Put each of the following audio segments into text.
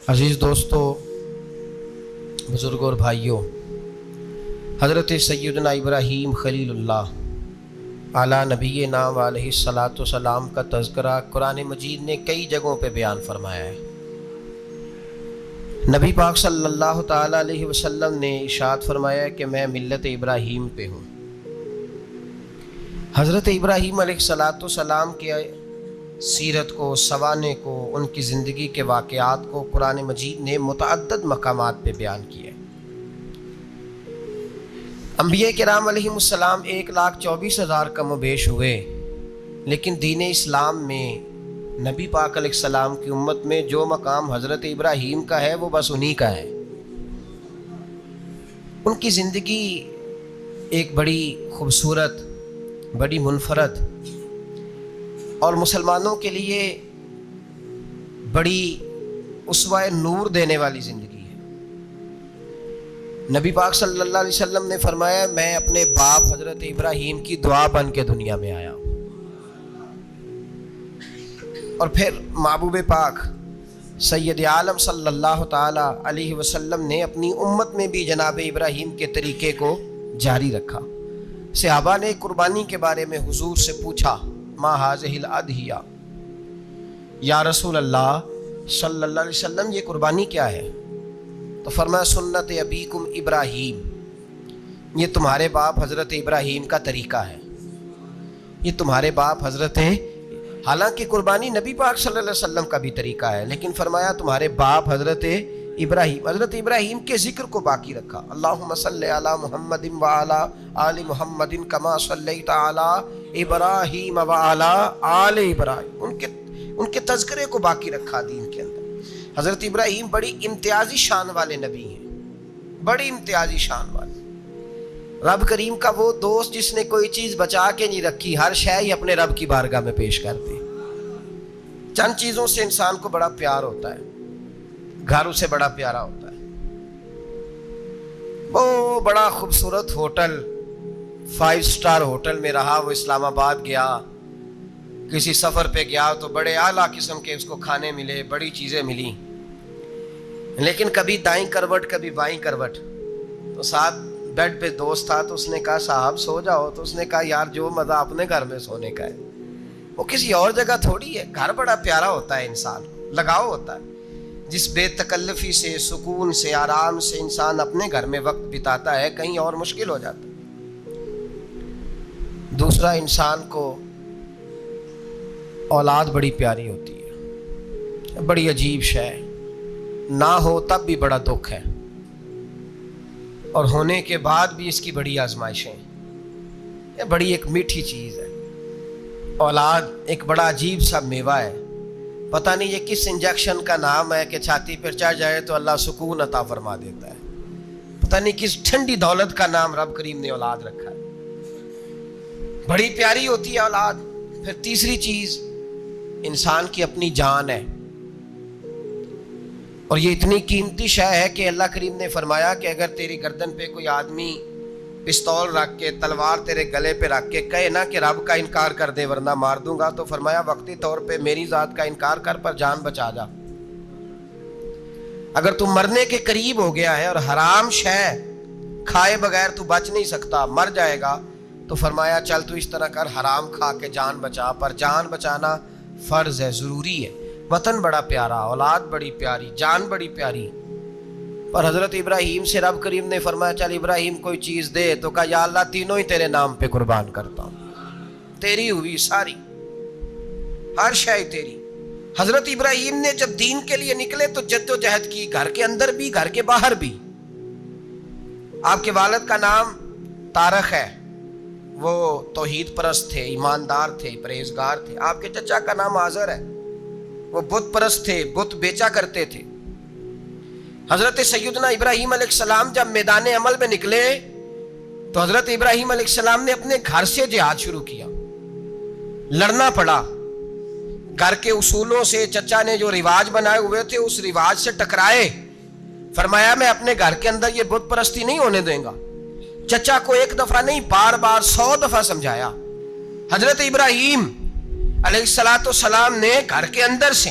عزیز دوستو، بزرگوں اور بھائیوں، حضرت سیدنا ابراہیم خلیل اللہ علی نبینا علیہ الصلاۃ والسلام کا تذکرہ قرآن مجید نے کئی جگہوں پہ بیان فرمایا ہے۔ نبی پاک صلی اللہ تعالیٰ علیہ وسلم نے ارشاد فرمایا ہے کہ میں ملت ابراہیم پہ ہوں۔ حضرت ابراہیم علیہ الصلاۃ والسلام کے سیرت کو، سوانح کو، ان کی زندگی کے واقعات کو قرآن مجید نے متعدد مقامات پہ بیان کیا ہے۔ انبیاء کرام علیہم السلام 1,24,000 کم و بیش ہوئے، لیکن دین اسلام میں نبی پاک علیہ السلام کی امت میں جو مقام حضرت ابراہیم کا ہے وہ بس انہی کا ہے۔ ان کی زندگی ایک بڑی خوبصورت، بڑی منفرد اور مسلمانوں کے لیے بڑی اسوہ نور دینے والی زندگی ہے۔ نبی پاک صلی اللہ علیہ وسلم نے فرمایا، میں اپنے باپ حضرت ابراہیم کی دعا بن کے دنیا میں آیا ہوں۔ اور پھر محبوب پاک سید عالم صلی اللہ تعالی علیہ وسلم نے اپنی امت میں بھی جناب ابراہیم کے طریقے کو جاری رکھا۔ صحابہ نے قربانی کے بارے میں حضور سے پوچھا، ما ہذہ الاضحیہ، یا رسول اللہ صلی اللہ علیہ وسلم یہ قربانی کیا ہے؟ تو فرمایا، سنت ابیکم ابراہیم، یہ تمہارے باپ حضرت ابراہیم کا طریقہ ہے، یہ تمہارے باپ حضرت، حالانکہ قربانی نبی پاک صلی اللہ علیہ وسلم کا بھی طریقہ ہے، لیکن فرمایا تمہارے باپ حضرت ابراہیم کے ذکر کو باقی رکھا۔ اللہم صلی علی محمد وعلی آل محمد کما صلیت علی ابراہیم وعلی آل ابراہیم، ان کے تذکرے کو باقی رکھا دین کے اندر۔ حضرت ابراہیم بڑی امتیازی شان والے نبی ہیں، بڑی امتیازی شان والے۔ رب کریم کا وہ دوست جس نے کوئی چیز بچا کے نہیں رکھی، ہر شے ہی اپنے رب کی بارگاہ میں پیش کر دے۔ چند چیزوں سے انسان کو بڑا پیار ہوتا ہے، گھر اسے بڑا پیارا ہوتا ہے۔ وہ بڑا خوبصورت ہوٹل، 5 سٹار ہوٹل میں رہا، وہ اسلام آباد گیا، کسی سفر پہ گیا تو بڑے اعلیٰ قسم کے اس کو کھانے ملے، بڑی چیزیں ملی، لیکن کبھی دائیں کروٹ کبھی بائیں کروٹ۔ تو ساتھ بیڈ پہ دوست تھا تو اس نے کہا، صاحب سو جاؤ، تو اس نے کہا، یار جو مزہ اپنے گھر میں سونے کا ہے وہ کسی اور جگہ تھوڑی ہے۔ گھر بڑا پیارا ہوتا ہے، انسان لگاؤ ہوتا ہے، جس بے تکلفی سے، سکون سے، آرام سے انسان اپنے گھر میں وقت بتاتا ہے، کہیں اور مشکل ہو جاتا ہے۔ دوسرا، انسان کو اولاد بڑی پیاری ہوتی ہے، بڑی عجیب شے، نہ ہو تب بھی بڑا دکھ ہے، اور ہونے کے بعد بھی اس کی بڑی آزمائشیں، یہ بڑی ایک میٹھی چیز ہے۔ اولاد ایک بڑا عجیب سا میوہ ہے، پتہ نہیں یہ کس انجیکشن کا نام ہے کہ چھاتی پر چڑھ جائے تو اللہ سکون عطا فرما دیتا ہے، پتہ نہیں کس ٹھنڈی دولت کا نام رب کریم نے اولاد رکھا ہے، بڑی پیاری ہوتی ہے اولاد۔ پھر تیسری چیز، انسان کی اپنی جان ہے، اور یہ اتنی قیمتی شے ہے کہ اللہ کریم نے فرمایا کہ اگر تیری گردن پہ کوئی آدمی پستول رکھ کے، تلوار تیرے گلے پہ رکھ کے کہے نا کہ رب کا انکار کر دے ورنہ مار دوں گا، تو فرمایا وقتی طور پہ میری ذات کا انکار کر پر جان بچا جا۔ اگر تو مرنے کے قریب ہو گیا ہے اور حرام شے کھائے بغیر تو بچ نہیں سکتا، مر جائے گا، تو فرمایا چل تو اس طرح کر، حرام کھا کے جان بچا، پر جان بچانا فرض ہے، ضروری ہے۔ وطن بڑا پیارا، اولاد بڑی پیاری، جان بڑی پیاری، پر حضرت ابراہیم سے رب کریم نے فرمایا چل ابراہیم کوئی چیز دے، تو کہا یا اللہ تینوں ہی تیرے نام پہ قربان کرتا ہوں، تیری ہوئی ساری، ہر شے تیری۔ حضرت ابراہیم نے جب دین کے لیے نکلے تو جد و جہد کی، گھر کے اندر بھی گھر کے باہر بھی۔ آپ کے والد کا نام طارق ہے، وہ توحید پرست تھے، ایماندار تھے، پرہیزگار تھے۔ آپ کے چچا کا نام آزر ہے، وہ بت پرست تھے، بت بیچا کرتے تھے۔ حضرت سیدنا ابراہیم علیہ السلام جب میدان عمل میں نکلے تو حضرت ابراہیم علیہ السلام نے اپنے گھر سے جہاد شروع کیا، لڑنا پڑا، گھر کے اصولوں سے، چچا نے جو رواج بنائے ہوئے تھے اس رواج سے ٹکرائے۔ فرمایا میں اپنے گھر کے اندر یہ بت پرستی نہیں ہونے دیں گا۔ چچا کو ایک دفعہ نہیں، بار بار 100 دفعہ سمجھایا۔ حضرت ابراہیم علیہ السلام نے گھر کے اندر سے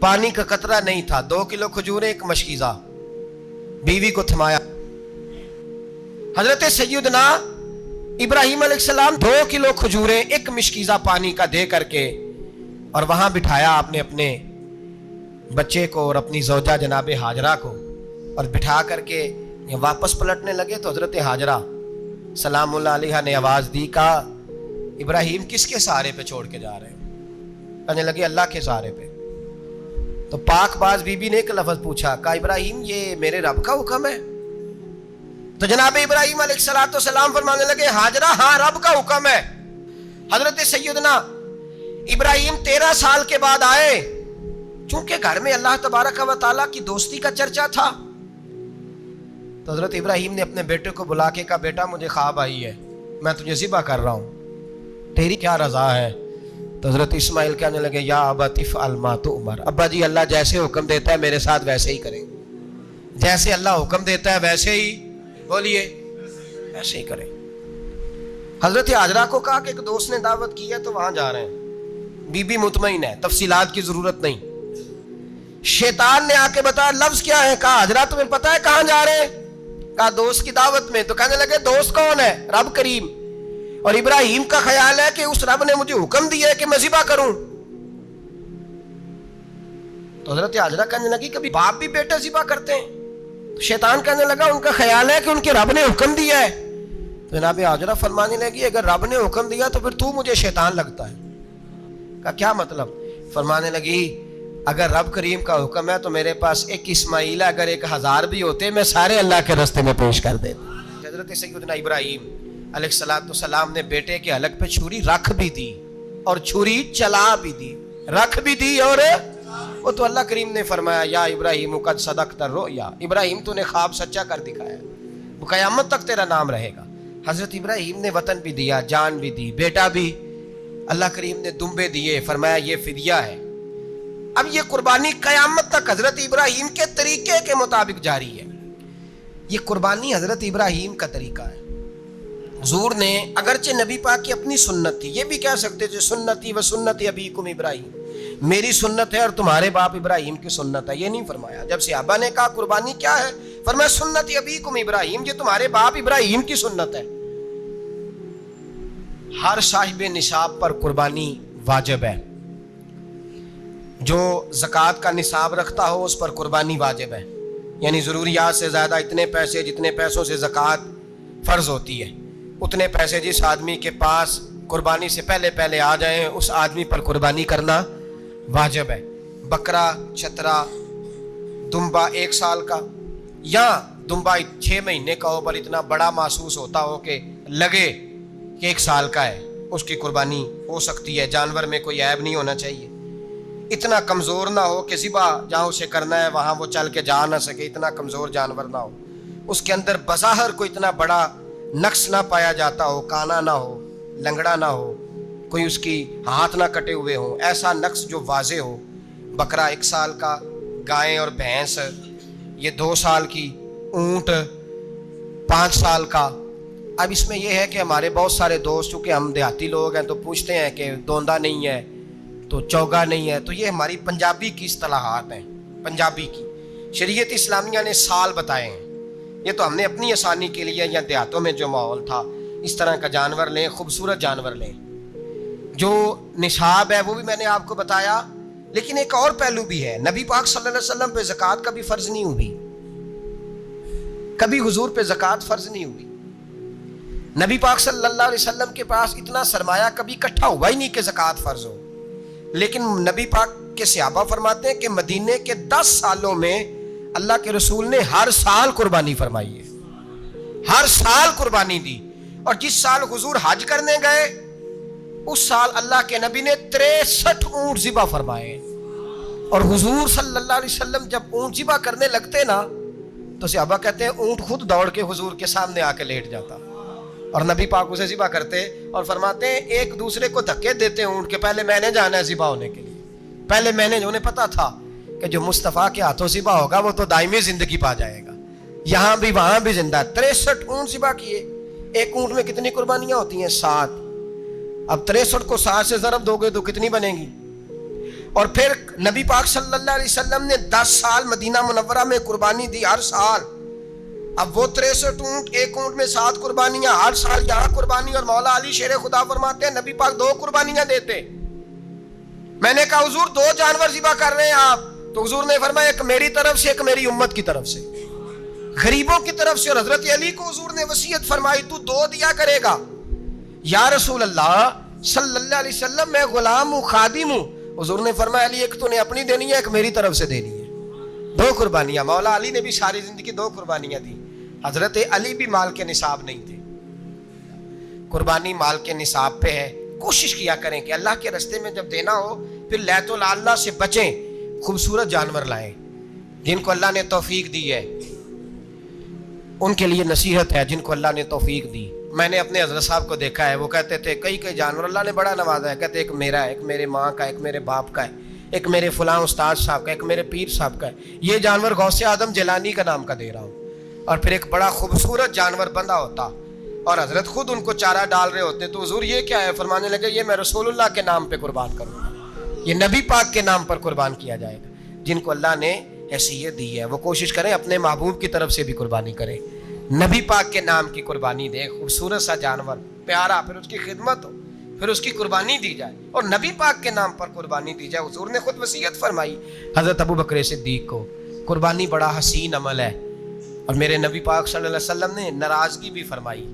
پانی کا قطرہ نہیں تھا، 2 کلو کھجوریں، ایک مشکیزہ، بیوی کو تھمایا۔ حضرت سیدنا ابراہیم علیہ السلام 2 کلو کھجوریں، ایک مشکیزہ پانی کا دے کر کے اور وہاں بٹھایا آپ نے اپنے بچے کو اور اپنی زوجہ جناب ہاجرہ کو، اور بٹھا کر کے واپس پلٹنے لگے تو حضرت ہاجرہ سلام اللہ علیہ نے آواز دی، کہا ابراہیم کس کے سہارے پہ چھوڑ کے جا رہے ہیں؟ کہنے لگے اللہ کے سہارے پہ۔ تو پاک باز بی بی نے ایک لفظ پوچھا، کہا ابراہیم یہ میرے رب کا حکم ہے؟ تو جناب ابراہیم علیہ السلام فرمانے لگے ہاجرہ ہاں رب کا حکم ہے۔ حضرت سیدنا ابراہیم 13 سال کے بعد آئے، چونکہ گھر میں اللہ تبارک و تعالیٰ کی دوستی کا چرچا تھا، تو حضرت ابراہیم نے اپنے بیٹے کو بلا کے کہا بیٹا مجھے خواب آئی ہے، میں تجھے ذبح کر رہا ہوں، تیری کیا رضا ہے؟ تو حضرت اسماعیل کہنے لگے یا ابت افعل ما تؤمر، ابا جی اللہ جیسے حکم دیتا ہے میرے ساتھ ویسے ہی کریں، جیسے اللہ حکم دیتا ہے ویسے ہی، بولیے ایسے ہی کریں۔ حضرت ہاجرہ کو کہا کہ ایک دوست نے دعوت کی ہے تو وہاں جا رہے ہیں، بی بی مطمئن ہے، تفصیلات کی ضرورت نہیں۔ شیطان نے آ کے بتایا لفظ کیا ہے؟ کہا ہاجرہ تمہیں پتا ہے کہاں جا رہے ہیں؟ کہا دوست کی دعوت میں۔ تو کہنے لگے دوست کون ہے؟ رب کریم، اور ابراہیم کا خیال ہے کہ اس رب نے مجھے حکم دیا ہے کہ میں ذبح کروں۔ تو حضرت ہاجرہ کہنے لگی کبھی باپ بھی بیٹے ذبح کرتے ہیں؟ تو شیطان کہنے لگا ان کا خیال ہے کہ ان کے رب نے حکم دیا ہے۔ تو جناب ہاجرہ فرمانے لگی اگر رب نے حکم دیا تو پھر تو مجھے شیطان لگتا ہے۔ کہا کیا مطلب؟ فرمانے لگی اگر رب کریم کا حکم ہے تو میرے پاس ایک اسماعیل ہے، اگر 1000 بھی ہوتے میں سارے اللہ کے راستے میں پیش کر دیتا۔ حضرت سیدنا ابراہیم علیہ السلام نے بیٹے کے حلق پہ چھری رکھ بھی دی اور چھری چلا بھی دی، رکھ بھی دی، اور وہ تو اللہ کریم نے فرمایا یا ابراہیم قد صدقت الرؤیا، ابراہیم تو نے خواب سچا کر دکھایا، وہ قیامت تک تیرا نام رہے گا۔ حضرت ابراہیم نے وطن بھی دیا، جان بھی دی، بیٹا بھی، اللہ کریم نے دمبے دیے، فرمایا یہ فدیہ ہے۔ اب یہ قربانی قیامت تک حضرت ابراہیم کے طریقے کے مطابق جاری ہے۔ یہ قربانی حضرت ابراہیم کا طریقہ ہے۔ حضور نے اگرچہ نبی پاک کی اپنی سنت تھی، یہ بھی کہہ سکتے تھے سنتی و سنتی ابیکم ابراہیم، میری سنت ہے اور تمہارے باپ ابراہیم کی سنت ہے، یہ نہیں فرمایا۔ جب صحابہ نے کہا قربانی کیا ہے، فرمایا سنتی ابیکم ابراہیم، یہ تمہارے باپ ابراہیم کی سنت ہے۔ ہر صاحب نصاب پر قربانی واجب ہے، جو زکوٰۃ کا نصاب رکھتا ہو اس پر قربانی واجب ہے، یعنی ضروریات سے زیادہ اتنے پیسے، جتنے پیسوں سے زکوٰۃ فرض ہوتی ہے اتنے پیسے جس آدمی کے پاس قربانی سے پہلے آ جائیں اس آدمی پر قربانی کرنا واجب ہے۔ بکرا، چترا، دمبا 1 سال کا یا دمبا 6 مہینے کا ہو پر اتنا بڑا محسوس ہوتا ہو کہ لگے کہ 1 سال کا ہے، اس کی قربانی ہو سکتی ہے۔ جانور میں کوئی عیب نہیں ہونا چاہیے، اتنا کمزور نہ ہو کہ ذبح جہاں اسے کرنا ہے وہاں وہ چل کے جا نہ سکے، اتنا کمزور جانور نہ ہو، اس کے اندر بظاہر کوئی اتنا بڑا نقص نہ پایا جاتا ہو، کانا نہ ہو، لنگڑا نہ ہو، کوئی اس کی ہاتھ نہ کٹے ہوئے ہوں، ایسا نقص جو واضح ہو۔ بکرا 1 سال کا، گائیں اور بھینس یہ 2 سال کی، اونٹ 5 سال کا۔ اب اس میں یہ ہے کہ ہمارے بہت سارے دوست چونکہ ہم دیہاتی لوگ ہیں تو پوچھتے ہیں کہ دوندا نہیں ہے تو چوگا نہیں ہے، تو یہ ہماری پنجابی کی اصطلاحات ہیں، پنجابی کی۔ شریعت اسلامیہ نے سال بتائے ہیں، یہ تو ہم نے اپنی آسانی کے لیے یا دیہاتوں میں جو ماحول تھا اس طرح کا جانور لیں، خوبصورت جانور لیں۔ جو نصاب ہے وہ بھی میں نے آپ کو بتایا، لیکن ایک اور پہلو بھی ہے، نبی پاک صلی اللہ علیہ وسلم پہ زکوٰۃ کبھی فرض نہیں ہوئی، کبھی حضور پہ زکوٰۃ فرض نہیں ہوئی۔ نبی پاک صلی اللہ علیہ وسلم کے پاس اتنا سرمایہ کبھی اکٹھا ہوا ہی نہیں کہ زکوٰۃ فرض ہو، لیکن نبی پاک کے صحابہ فرماتے ہیں کہ مدینے کے 10 سالوں میں اللہ کے رسول نے ہر سال قربانی فرمائی ہے، ہر سال قربانی دی، اور جس سال حضور حج کرنے گئے اس سال اللہ کے نبی نے 63 اونٹ ذبح فرمائے، اور حضور صلی اللہ علیہ وسلم جب اونٹ ذبح کرنے لگتے نا تو صحابہ کہتے ہیں اونٹ خود دوڑ کے حضور کے سامنے آ کے لیٹ جاتا، اور نبی پاک اسے ذبح کرتے اور فرماتے ہیں ایک دوسرے کو دھکے دیتے اونٹ کے، پہلے میں نے جانا ہے ذبح ہونے کے لیے، پہلے میں نے، انہیں پتا تھا کہ جو مصطفیٰ کے ہاتھوں ذبح ہوگا وہ تو دائمی زندگی پا جائے گا، یہاں بھی وہاں بھی زندہ۔ 63 اونٹ ذبح کیے، ایک اونٹ میں کتنی قربانیاں ہوتی ہیں؟ 7۔ اب 63 کو 7 سے ضرب دو گے تو کتنی بنے گی؟ اور پھر نبی پاک صلی اللہ علیہ وسلم نے 10 سال مدینہ منورہ میں قربانی دی ہر سال. اب وہ 63 اونٹ، ایک اونٹ میں 7 قربانیاں، ہر سال یہاں قربانی. اور مولا علی شیر خدا فرماتے ہیں نبی پاک 2 قربانیاں دیتے. میں نے کہا حضور 2 جانور ذبح کر رہے ہیں آپ؟ تو حضور نے فرمایا ایک میری طرف سے، ایک میری امت کی طرف سے، غریبوں کی طرف سے. اور حضرت علی کو حضور نے وصیت فرمائی تو 2 دیا کرے گا. یا رسول اللہ صلی اللہ علیہ وسلم میں غلام ہوں، خادم ہوں. حضور نے فرمایا علی ایک تو نے اپنی دینی ہے، ایک میری طرف سے دینی ہے. 2 قربانیاں. مولا علی نے بھی ساری زندگی 2 قربانیاں دی. حضرت علی بھی مال کے نصاب نہیں تھے. قربانی مال کے نصاب پہ ہے. کوشش کیا کریں کہ اللہ کے راستے میں جب دینا ہو پھر لیت اللہ سے بچیں. خوبصورت جانور لائیں جن کو اللہ نے توفیق دی ہے. ان کے لیے نصیحت ہے جن کو اللہ نے توفیق دی. میں نے اپنے حضرت صاحب کو دیکھا ہے، وہ کہتے تھے کئی جانور اللہ نے بڑا نوازا ہے. کہتے ایک میرا ہے، ایک میرے ماں کا، ایک میرے باپ کا ہے، ایک میرے فلاں استاد صاحب کا، ایک میرے پیر صاحب کا ہے. یہ جانور غوث اعظم جیلانی کا نام کا دے رہا ہوں. اور پھر ایک بڑا خوبصورت جانور بندھا ہوتا اور حضرت خود ان کو چارہ ڈال رہے ہوتے. تو حضور یہ کیا ہے؟ فرمانے لگے یہ میں رسول اللہ کے نام پہ قربان کروں گا، یہ نبی پاک کے نام پر قربان کیا جائے گا. جن کو اللہ نے حیثیت دی ہے وہ کوشش کریں اپنے محبوب کی طرف سے بھی قربانی کریں، نبی پاک کے نام کی قربانی دے. خوبصورت سا جانور پیارا، پھر اس کی خدمت ہو، پھر اس کی قربانی دی جائے اور نبی پاک کے نام پر قربانی دی جائے. حضور نے خود وصیت فرمائی حضرت ابو بکر صدیق کو. قربانی بڑا حسین عمل ہے اور میرے نبی پاک صلی اللہ علیہ وسلم نے ناراضگی بھی فرمائی.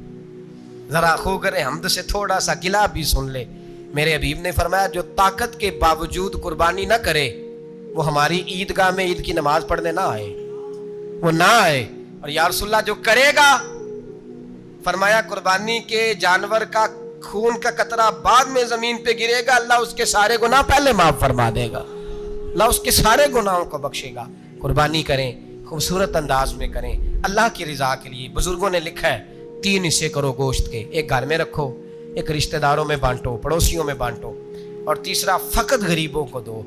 ذرا خوگر حمد سے تھوڑا سا گلا بھی سن لے. میرے حبیب نے فرمایا جو طاقت کے باوجود قربانی نہ کرے وہ ہماری عیدگاہ میں عید کی نماز پڑھنے نہ آئے، وہ نہ آئے. اور یا رسول اللہ جو کرے گا، فرمایا قربانی کے جانور کا خون کا قطرہ بعد میں زمین پہ گرے گا، اللہ اس کے سارے گناہ پہلے معاف فرما دے گا، اللہ اس کے سارے گناہوں کو بخشے گا. قربانی کریں، خوبصورت انداز میں کریں اللہ کی رضا کے لیے. بزرگوں نے لکھا ہے 3 حصے کرو گوشت کے. ایک گھر میں رکھو، ایک رشتہ داروں میں بانٹو، پڑوسیوں میں بانٹو، اور تیسرا فقط غریبوں کو دو.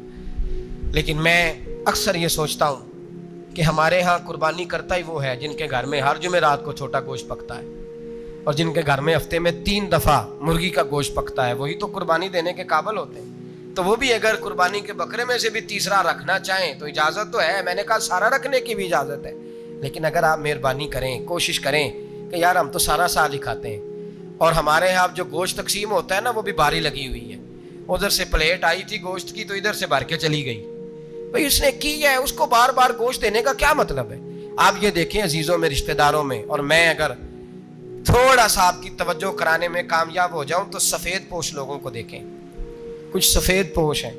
لیکن میں اکثر یہ سوچتا ہوں کہ ہمارے ہاں قربانی کرتا ہی وہ ہے جن کے گھر میں ہر جمعرات کو چھوٹا گوشت پکتا ہے اور جن کے گھر میں ہفتے میں 3 دفعہ مرغی کا گوشت پکتا ہے. وہی تو قربانی دینے کے قابل ہوتے ہیں. تو وہ بھی اگر قربانی کے بکرے میں سے بھی تیسرا رکھنا چاہیں تو اجازت تو ہے. میں نے کہا سارا رکھنے کی بھی اجازت ہے، لیکن اگر آپ مہربانی کریں، کوشش کریں کہ یار ہم تو سارا سال ہی کھاتے ہیں اور ہمارے یہاں جو گوشت تقسیم ہوتا ہے نا وہ بھی باری لگی ہوئی ہے. ادھر سے پلیٹ آئی تھی گوشت کی تو ادھر سے بھر کے چلی گئی. بھئی اس نے کی ہے، اس کو بار بار گوشت دینے کا کیا مطلب ہے؟ آپ یہ دیکھیں عزیزوں میں، رشتہ داروں میں، اور میں اگر تھوڑا سا آپ کی توجہ کرانے میں کامیاب ہو جاؤں تو سفید پوش لوگوں کو دیکھیں. کچھ سفید پوش ہیں،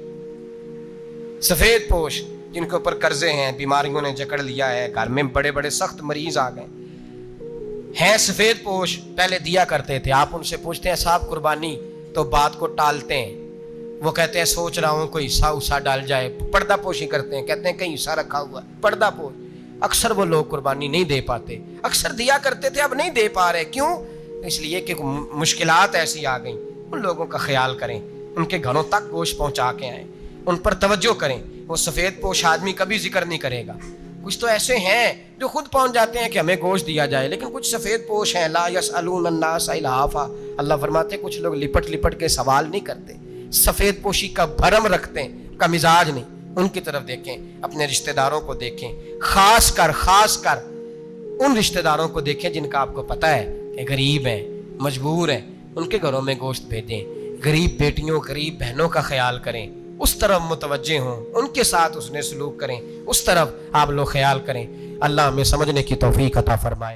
سفید پوش جن کے اوپر قرضے ہیں، بیماریوں نے جکڑ لیا ہے، گھر میں بڑے بڑے سخت مریض آ گئے ہیں. سفید پوش پہلے دیا کرتے تھے. آپ ان سے پوچھتے ہیں صاحب قربانی، تو بات کو ٹالتے ہیں. وہ کہتے ہیں سوچ رہا ہوں کوئی حصہ ڈال جائے. پردہ پوشی کرتے ہیں، کہتے ہیں کہیں حصہ رکھا ہوا ہے، پردہ پوش. اکثر وہ لوگ قربانی نہیں دے پاتے. اکثر دیا کرتے تھے، اب نہیں دے پا رہے. کیوں؟ اس لیے کہ مشکلات ایسی آ گئیں. ان لوگوں کا خیال کریں، ان کے گھروں تک گوشت پہنچا کے آئیں، ان پر توجہ کریں. وہ سفید پوش آدمی کبھی ذکر نہیں کرے گا. کچھ تو ایسے ہیں جو خود پہنچ جاتے ہیں کہ ہمیں گوشت دیا جائے، لیکن کچھ سفید پوش ہیں لا یسألون الناس الحافا. اللہ فرماتے ہیں کچھ لوگ لپٹ لپٹ کے سوال نہیں کرتے، سفید پوشی کا بھرم رکھتے ہیں، کا مزاج نہیں. ان کی طرف دیکھیں، اپنے رشتہ داروں کو دیکھیں، خاص کر ان رشتہ داروں کو دیکھیں جن کا آپ کو پتہ ہے کہ غریب ہیں، مجبور ہیں. ان کے گھروں میں گوشت بھیجیں. غریب بیٹیوں، غریب بہنوں کا خیال کریں، اس طرف متوجہ ہوں، ان کے ساتھ اس نے سلوک کریں، اس طرف آپ لوگ خیال کریں. اللہ ہمیں سمجھنے کی توفیق عطا فرمائے.